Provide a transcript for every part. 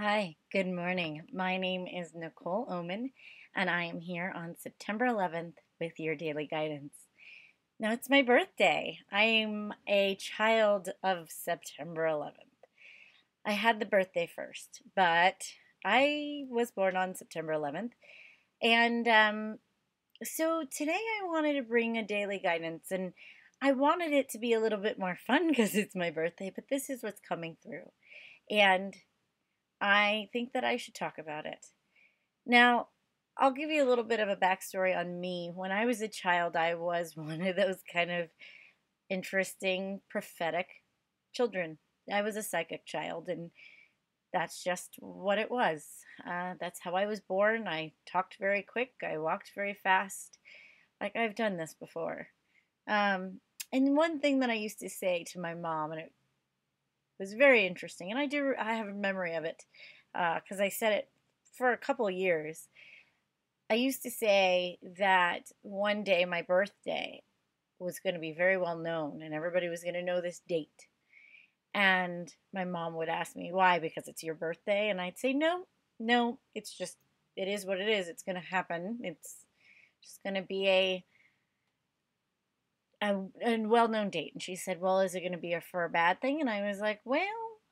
Hi, good morning. My name is Nicole Oman, and I am here on September 11th with your daily guidance. Now, it's my birthday. I'm a child of September 11th. I had the birthday first, but I was born on September 11th. And so today I wanted to bring a daily guidance, and I wanted it to be a little bit more fun because it's my birthday, but this is what's coming through. And I think that I should talk about it. Now, I'll give you a little bit of a backstory on me. When I was a child, I was one of those kind of interesting prophetic children. I was a psychic child, and that's just what it was. That's how I was born. I talked very quick, I walked very fast. Like I've done this before. Um, and one thing that I used to say to my mom, and it was very interesting, and I have a memory of it because I said it for a couple of years. I used to say that one day my birthday was going to be very well known and everybody was going to know this date. And my mom would ask me why, because it's your birthday. And I'd say, no, no, it's just, it is what it is. It's going to happen. It's just going to be a well known date. And she said, well, is it going to be for a bad thing? And I was like, well,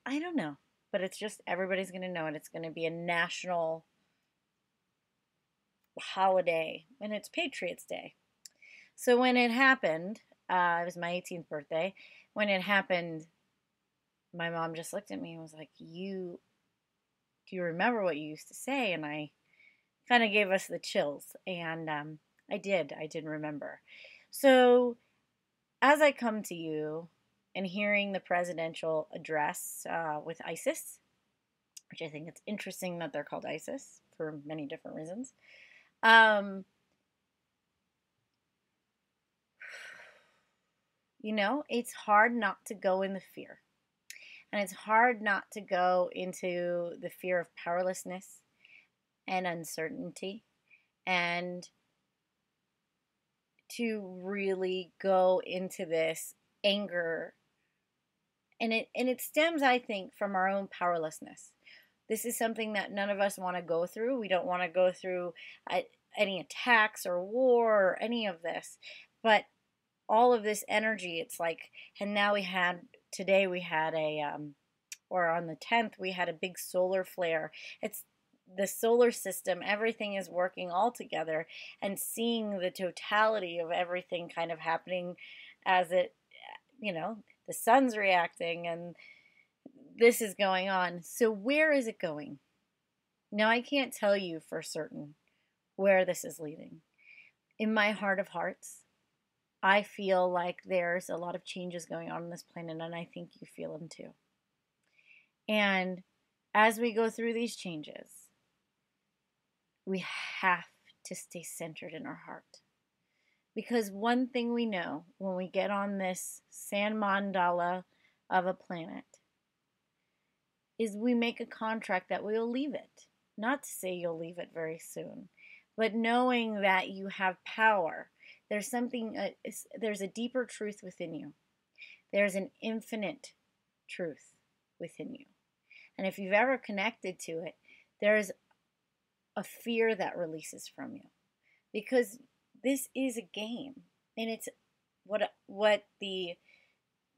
I don't know. But it's just everybody's going to know it. It's going to be a national holiday, and it's Patriots Day. So when it happened, it was my 18th birthday. When it happened, my mom just looked at me and was like, do you remember what you used to say? And I kind of gave us the chills. And I did remember. So as I come to you and hearing the presidential address with ISIS, which I think it's interesting that they're called ISIS for many different reasons. It's hard not to go in the fear. And it's hard not to go into the fear of powerlessness and uncertainty and to really go into this anger. And it stems, I think, from our own powerlessness. This is something that none of us want to go through. We don't want to go through any attacks or war or any of this. But all of this energy, it's like, and now today we had or on the 10th, we had a big solar flare. It's the solar system, everything is working all together, and seeing the totality of everything kind of happening as the sun's reacting and this is going on. So where is it going? Now, I can't tell you for certain where this is leading. In my heart of hearts, I feel like there's a lot of changes going on this planet, and I think you feel them too. And as we go through these changes, we have to stay centered in our heart. Because one thing we know when we get on this sand mandala of a planet is we make a contract that we'll leave it. Not to say you'll leave it very soon, but knowing that you have power. There's there's a deeper truth within you. There's an infinite truth within you. And if you've ever connected to it, there's a fear that releases from you. Because this is a game. And it's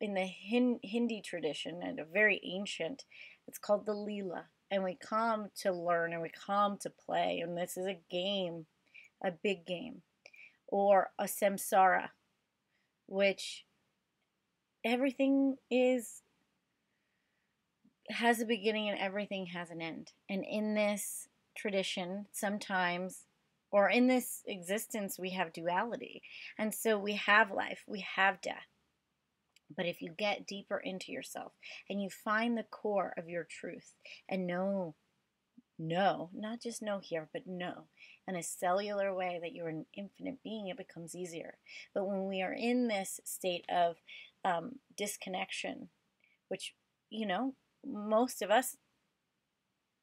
in the Hindi tradition, and a very ancient, it's called the Leela. And we come to learn and we come to play. And this is a game, a big game. Or a samsara, which everything has a beginning and everything has an end. And in this tradition, sometimes, or in this existence, we have duality. And so we have life, we have death. But if you get deeper into yourself and you find the core of your truth and know, not just know here, but know in a cellular way that you're an infinite being, it becomes easier. But when we are in this state of disconnection, which, most of us,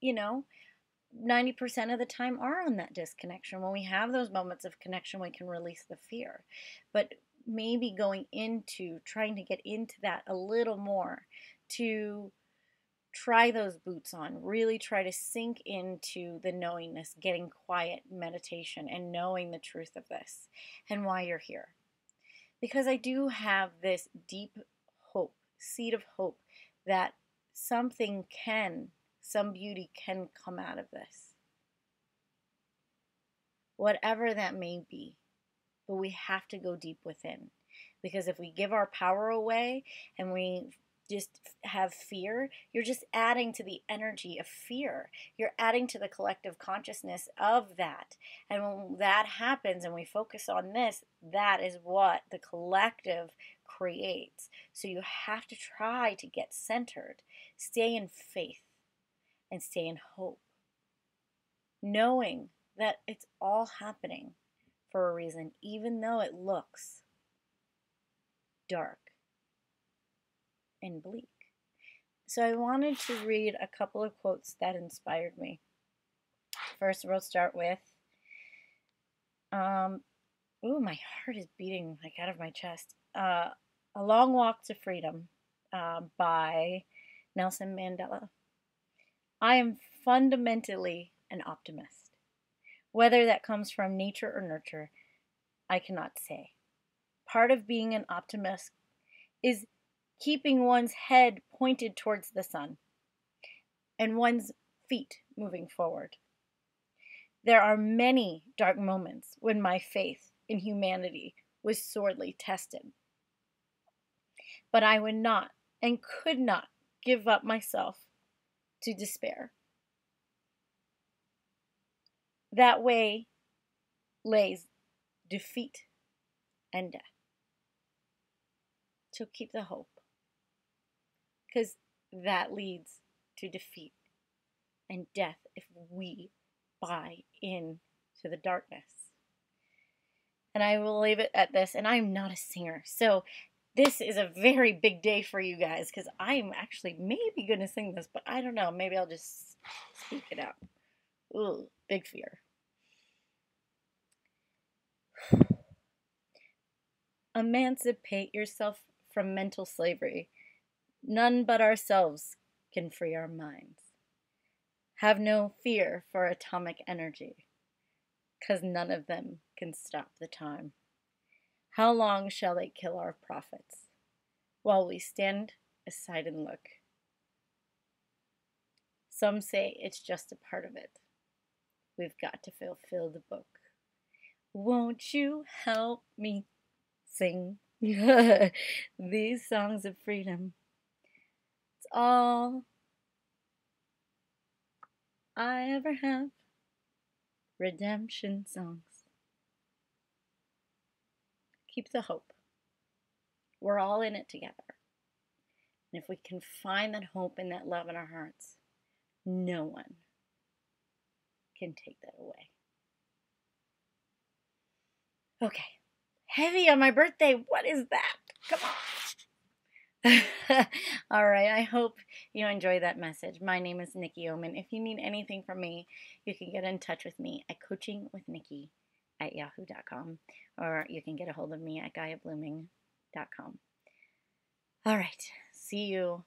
90% of the time are on that disconnection. When we have those moments of connection, we can release the fear. But maybe trying to get into that a little more to try those boots on. Really try to sink into the knowingness, getting quiet, meditation, and knowing the truth of this and why you're here. Because I do have this deep hope, seed of hope, that some beauty can come out of this. Whatever that may be. But we have to go deep within. Because if we give our power away and we just have fear, you're just adding to the energy of fear. You're adding to the collective consciousness of that. And when that happens and we focus on this, that is what the collective creates. So you have to try to get centered, stay in faith, and stay in hope, knowing that it's all happening for a reason, even though it looks dark and bleak. So I wanted to read a couple of quotes that inspired me. First, we'll start with, my heart is beating like out of my chest. A Long Walk to Freedom by Nelson Mandela. I am fundamentally an optimist. Whether that comes from nature or nurture, I cannot say. Part of being an optimist is keeping one's head pointed towards the sun and one's feet moving forward. There are many dark moments when my faith in humanity was sorely tested. But I would not and could not give up myself to despair. That way lays defeat and death. So keep the hope, because that leads to defeat and death if we buy into the darkness. And I will leave it at this, and I'm not a singer, so this is a very big day for you guys, because I'm actually maybe going to sing this, but I don't know, maybe I'll just speak it out. Ooh, big fear. Emancipate yourself from mental slavery. None but ourselves can free our minds. Have no fear for atomic energy, 'cause none of them can stop the time. How long shall they kill our prophets, while we stand aside and look? Some say it's just a part of it. We've got to fulfill the book. Won't you help me sing these songs of freedom? It's all I ever have. Redemption songs. Keep the hope. We're all in it together. And if we can find that hope and that love in our hearts, no one can take that away. Okay. Heavy on my birthday. What is that? Come on. All right. I hope you enjoy that message. My name is Nicole Oman. If you need anything from me, you can get in touch with me at coachingwithnikki@yahoo.com, or you can get a hold of me at GaiaBlooming.com. All right. See you